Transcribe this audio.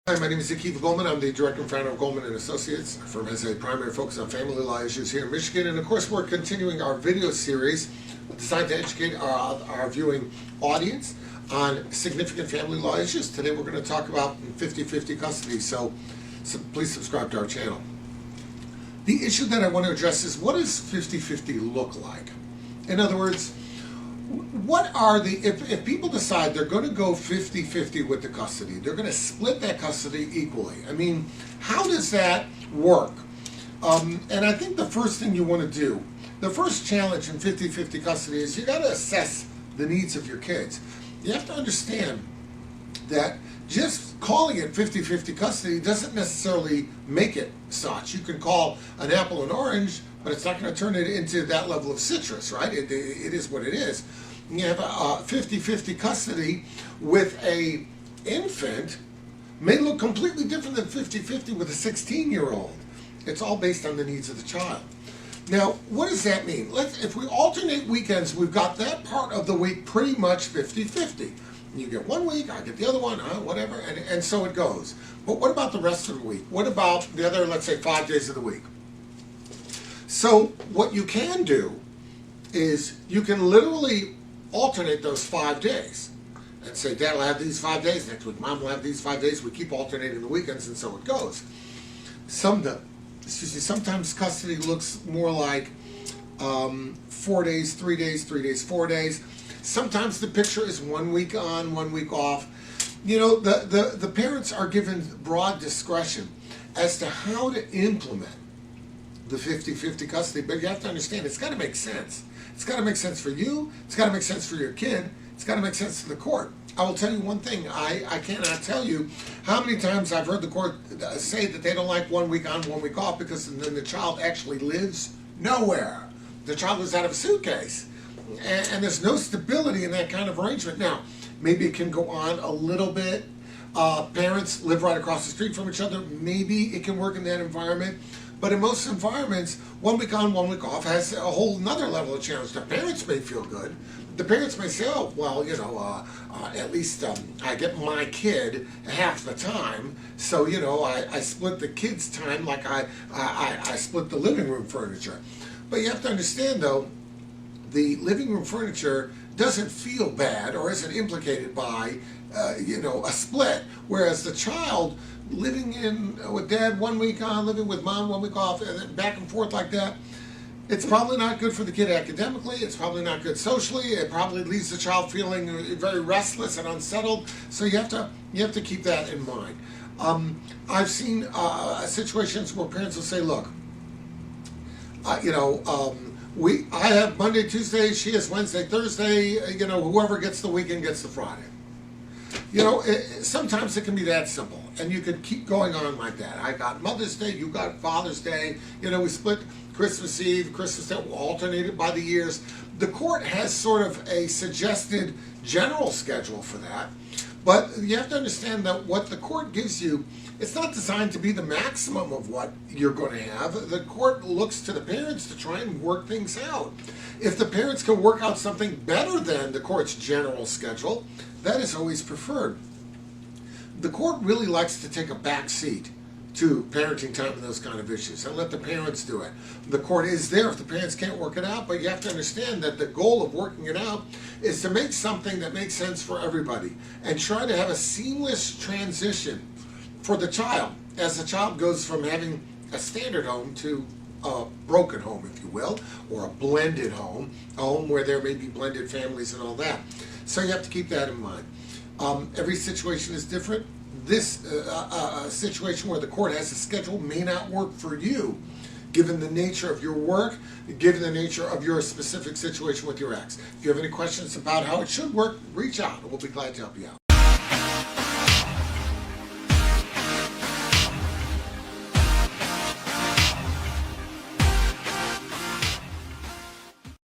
Hi, my name is Goldman. I'm the director and founder of Goldman and Associates. Our firm has a primary focus on family law issues here in Michigan, and of course we're continuing our video series designed to educate our viewing audience on significant family law issues. Today we're going to talk about 50-50 custody, so please subscribe to our channel. The issue that I want to address is, what does 50-50 look like? In other words, what are if people decide they're going to go 50-50 with the custody, they're going to split that custody equally. I mean, how does that work? And I think the first thing you want to do, the first challenge in 50-50 custody is you got to assess the needs of your kids. You have to understand that just calling it 50-50 custody doesn't necessarily make it such. You can call an apple an orange, but it's not going to turn it into that level of citrus, right? It is what it is. You have a 50-50 custody with a infant may look completely different than 50-50 with a 16-year-old. It's all based on the needs of the child. Now, what does that mean? If we alternate weekends, we've got that part of the week pretty much 50-50. You get 1 week, I get the other one, whatever, and so it goes. But what about the rest of the week? What about the other, let's say, 5 days of the week? So what you can do is you can literally alternate those 5 days and say, Dad will have these 5 days next week, Mom will have these 5 days. We keep alternating the weekends, and so it goes. Sometimes custody looks more like 4 days, 3 days, 3 days, 4 days. Sometimes the picture is 1 week on, 1 week off. You know, the parents are given broad discretion as to how to implement the 50-50 custody, but you have to understand it's got to make sense. It's got to make sense for you. It's got to make sense for your kid. It's got to make sense to the court. I will tell you one thing. I cannot tell you how many times I've heard the court say that they don't like 1 week on, 1 week off, because then the child actually lives nowhere. The child lives out of a suitcase. And there's no stability in that kind of arrangement. Now, maybe it can go on a little bit. Parents live right across the street from each other. Maybe it can work in that environment. But in most environments, 1 week on, 1 week off has a whole nother level of challenge. The parents may feel good. The parents may say, oh, well, you know, at least I get my kid half the time. So, you know, I split the kid's time like I split the living room furniture. But you have to understand, though, the living room furniture doesn't feel bad or isn't implicated by, you know, a split. Whereas the child living with Dad 1 week on, living with Mom 1 week off, and then back and forth like that, it's probably not good for the kid academically. It's probably not good socially. It probably leaves the child feeling very restless and unsettled. So you have to keep that in mind. I've seen situations where parents will say, look, you know, I have Monday, Tuesday, she has Wednesday, Thursday, you know, whoever gets the weekend gets the Friday. You know, sometimes it can be that simple, and you can keep going on like that. I got Mother's Day, you got Father's Day, you know, we split Christmas Eve, Christmas Day, we'll alternate it by the years. The court has sort of a suggested general schedule for that, but you have to understand that what the court gives you, it's not designed to be the maximum of what you're going to have. The court looks to the parents to try and work things out. If the parents can work out something better than the court's general schedule, that is always preferred. The court really likes to take a back seat to parenting time and those kind of issues and let the parents do it. The court is there if the parents can't work it out, but you have to understand that the goal of working it out is to make something that makes sense for everybody and try to have a seamless transition for the child as the child goes from having a standard home to a broken home, if you will, or a blended home, a home where there may be blended families and all that. So you have to keep that in mind. Every situation is different. This situation where the court has a schedule may not work for you, given the nature of your work, given the nature of your specific situation with your ex. If you have any questions about how it should work, reach out and we'll be glad to help you out.